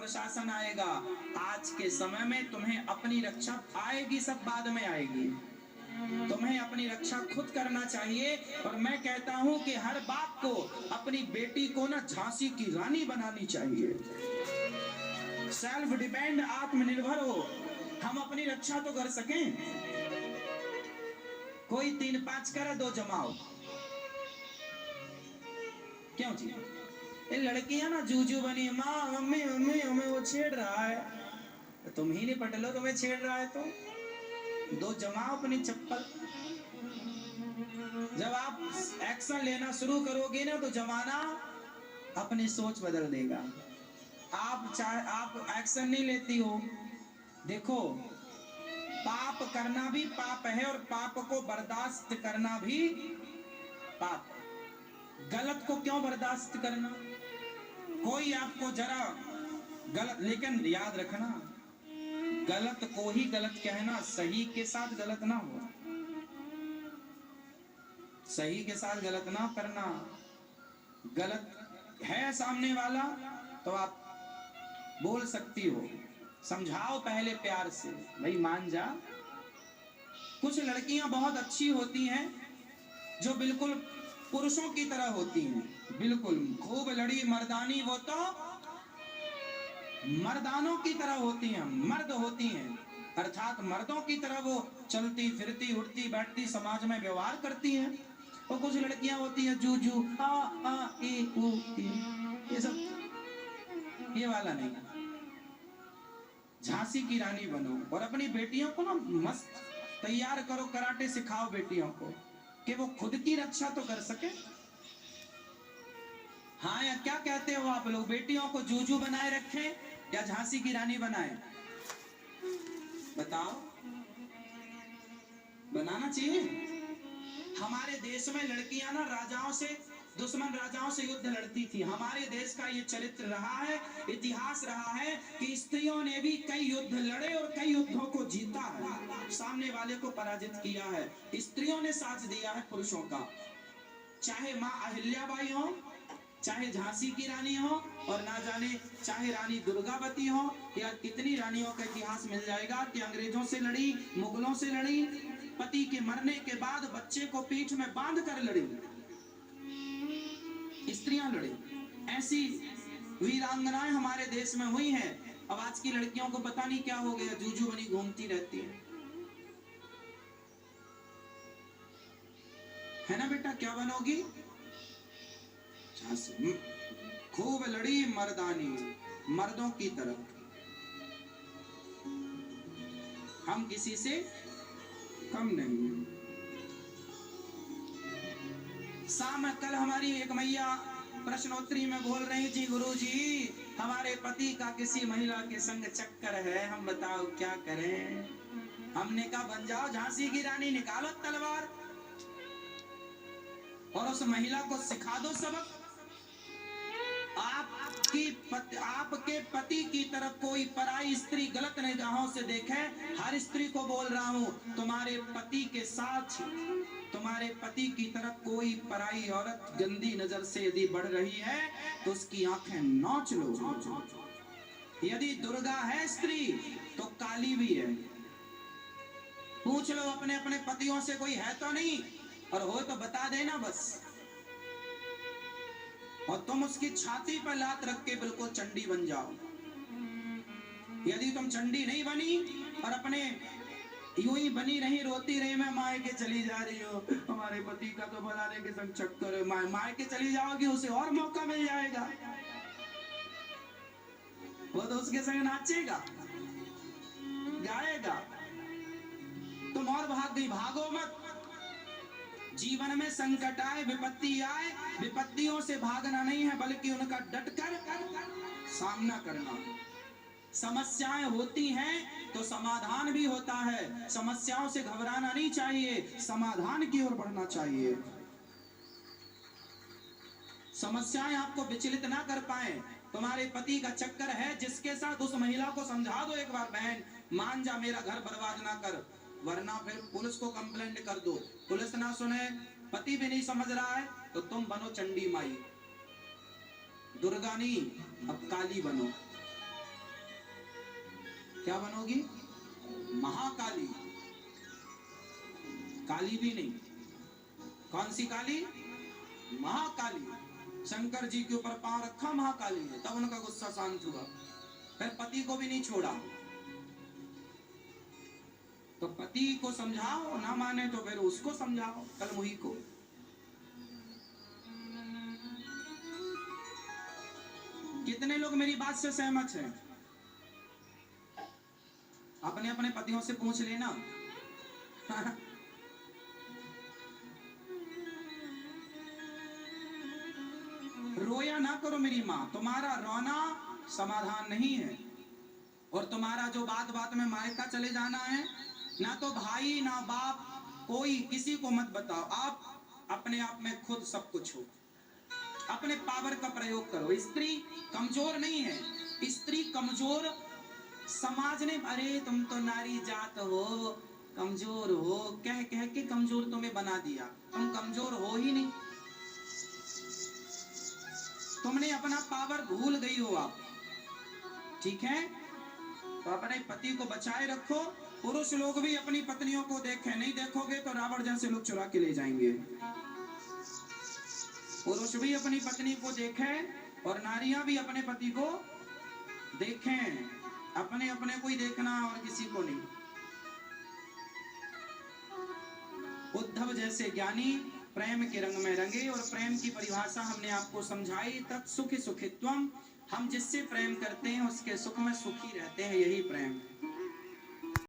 प्रशासन आएगा। आज के समय में तुम्हें अपनी रक्षा आएगी, सब बाद में आएगी। तुम्हें अपनी रक्षा खुद करना चाहिए। और मैं कहता हूं कि हर बाप को अपनी बेटी को ना झांसी की रानी बनानी चाहिए। सेल्फ डिपेंड, आत्मनिर्भर हो, हम अपनी रक्षा तो कर सकें। कोई 3-5 करे 2 जमाओ, क्यों जी? ये लड़कियां ना जूजू बनी, माँ मम्मी मम्मी हमें वो छेड़ रहा है, तो तुम ही नहीं पट लो, तुम्हें छेड़ रहा है तो 2 जमाओ अपनी चप्पल। जब आप एक्शन लेना शुरू करोगे ना तो जमाना अपनी सोच बदल देगा। आप एक्शन नहीं लेती हो। देखो, पाप करना भी पाप है और पाप को बर्दाश्त करना भी पाप है। गलत को क्यों बर्दाश्त करना? कोई आपको जरा गलत, लेकिन याद रखना, गलत को ही गलत कहना, सही के साथ गलत ना हो, सही के साथ गलत ना करना। गलत है सामने वाला तो आप बोल सकती हो, समझाओ पहले प्यार से, भाई मान जा। कुछ लड़कियां बहुत अच्छी होती हैं जो बिल्कुल पुरुषों की तरह होती हैं, बिल्कुल खूब लड़ी मर्दानी, वो तो मर्दानों की तरह होती हैं, मर्द होती हैं, अर्थात मर्दों की तरह वो चलती फिरती उठती बैठती समाज में व्यवहार करती हैं। और कुछ लड़कियां होती हैं जूजू आ ए ऊ ए, ये सब, ये वाला नहीं। झांसी की रानी बनो और अपनी बेटियों को ना मस्त तैयार करो, कराटे सिखाओ बेटियों को कि वो खुद की रक्षा तो कर सके। हाँ, या क्या कहते हो आप लोग, बेटियों को जूजू बनाए रखें या झांसी की रानी बनाए? बताओ, बनाना चाहिए। हमारे देश में लड़कियां ना राजाओं से, दुश्मन राजाओं से युद्ध लड़ती थी। हमारे देश का ये चरित्र रहा है, इतिहास रहा है कि स्त्रियों ने भी कई युद्ध लड़े और कई युद्धों को जीता है, सामने वाले को पराजित किया है। स्त्रियों ने साथ दिया है पुरुषों का, चाहे माँ अहिल्याबाई हो, चाहे झांसी की रानी हो, और ना जाने चाहे रानी दुर्गावती हो, या कितनी रानियों का इतिहास मिल जाएगा कि अंग्रेजों से लड़ी, मुगलों से लड़ी, पति के मरने के बाद बच्चे को पीठ में बांध कर लड़ी, स्त्रियां लड़ी। ऐसी वीरांगनाएं हमारे देश में हुई हैं। अब आज की लड़कियों को पता नहीं क्या हो गया, जूजू बनी घूमती रहती है ना बेटा? क्या बनोगी? खूब लड़ी मर्दानी, मर्दों की तरफ, हम किसी से कम नहीं। कल हमारी एक मैया प्रश्नोत्तरी में बोल रही थी, गुरुजी हमारे पति का किसी महिला के संग चक्कर है, हम बताओ क्या करें? हमने कहा बन जाओ झांसी की रानी, निकालो तलवार और उस महिला को सिखा दो सबक। आपके पति की तरफ कोई पराई स्त्री गलत निगाहों से देखे। हर स्त्री को बोल रहा हूं, तुम्हारे पति के साथ, तुम्हारे पति की तरफ कोई पराई औरत गंदी नजर से यदि बढ़ रही है तो उसकी आंखें नोच लो। यदि दुर्गा है स्त्री तो काली भी है। पूछ लो अपने अपने पतियों से, कोई है तो नहीं, और हो तो बता देना बस। और तुम उसकी छाती पर लात रख के बिल्कुल चंडी बन जाओ। यदि तुम चंडी नहीं बनी और अपने यूं ही बनी रही, रोती रही, मैं मायके चली जा रही हूँ, हमारे पति का तो भलाने के संग चक्कर है, मायके चली जाओगी, उसे और मौका मिल जाएगा, वो तो उसके संग नाचेगा गाएगा, तुम और भाग गई। भागो मत। जीवन में संकट आए, विपत्ति आए, विपत्तियों से भागना नहीं है बल्कि उनका डटकर सामना करना। समस्याएं होती हैं तो समाधान भी होता है। समस्याओं से घबराना नहीं चाहिए, समाधान की ओर बढ़ना चाहिए। समस्याएं आपको विचलित ना कर पाए। तुम्हारे पति का चक्कर है जिसके साथ, उस महिला को समझा दो एक बार, बहन मान जा, मेरा घर बर्बाद ना कर, वरना फिर पुलिस को कंप्लेंट कर दो। पुलिस ना सुने, पति भी नहीं समझ रहा है तो तुम बनो चंडी माई, दुर्गा नहीं अब काली बनो। क्या बनोगी? महाकाली। काली भी नहीं। कौन सी काली? महाकाली। शंकर जी के ऊपर पांव रखा महाकाली ने, तब उनका गुस्सा शांत हुआ। फिर पति को भी नहीं छोड़ा। तो पति को समझाओ, ना माने तो फिर उसको समझाओ, कलमुही को। कितने लोग मेरी बात से सहमत हैं? अपने अपने पतियों से पूछ लेना। रोया ना करो मेरी माँ, तुम्हारा रोना समाधान नहीं है। और तुम्हारा जो बात बात में मायका चले जाना है, ना तो भाई ना बाप कोई किसी को मत बताओ। आप अपने आप में खुद सब कुछ हो। अपने पावर का प्रयोग करो। स्त्री कमजोर नहीं है। स्त्री कमजोर समाज ने, अरे तुम तो नारी जात हो, कमजोर हो, कह कह के कमजोर तुम्हें बना दिया। तुम कमजोर हो ही नहीं। तुमने अपना पावर भूल गई हो आप। ठीक है, तो अपने पति को बचाए रखो। पुरुष लोग भी अपनी पत्नियों को देखें, नहीं देखोगे तो रावण जैसे लोग चुरा के ले जाएंगे। पुरुष भी अपनी पत्नी को देखें और नारियां भी अपने पति को देखें। अपने अपने को ही देखना और किसी को नहीं। उद्धव जैसे ज्ञानी प्रेम के रंग में रंगे। और प्रेम की परिभाषा हमने आपको समझाई, तत् सुखी सुखित्वम। हम जिससे प्रेम करते हैं उसके सुख में सुखी रहते हैं, यही प्रेम है।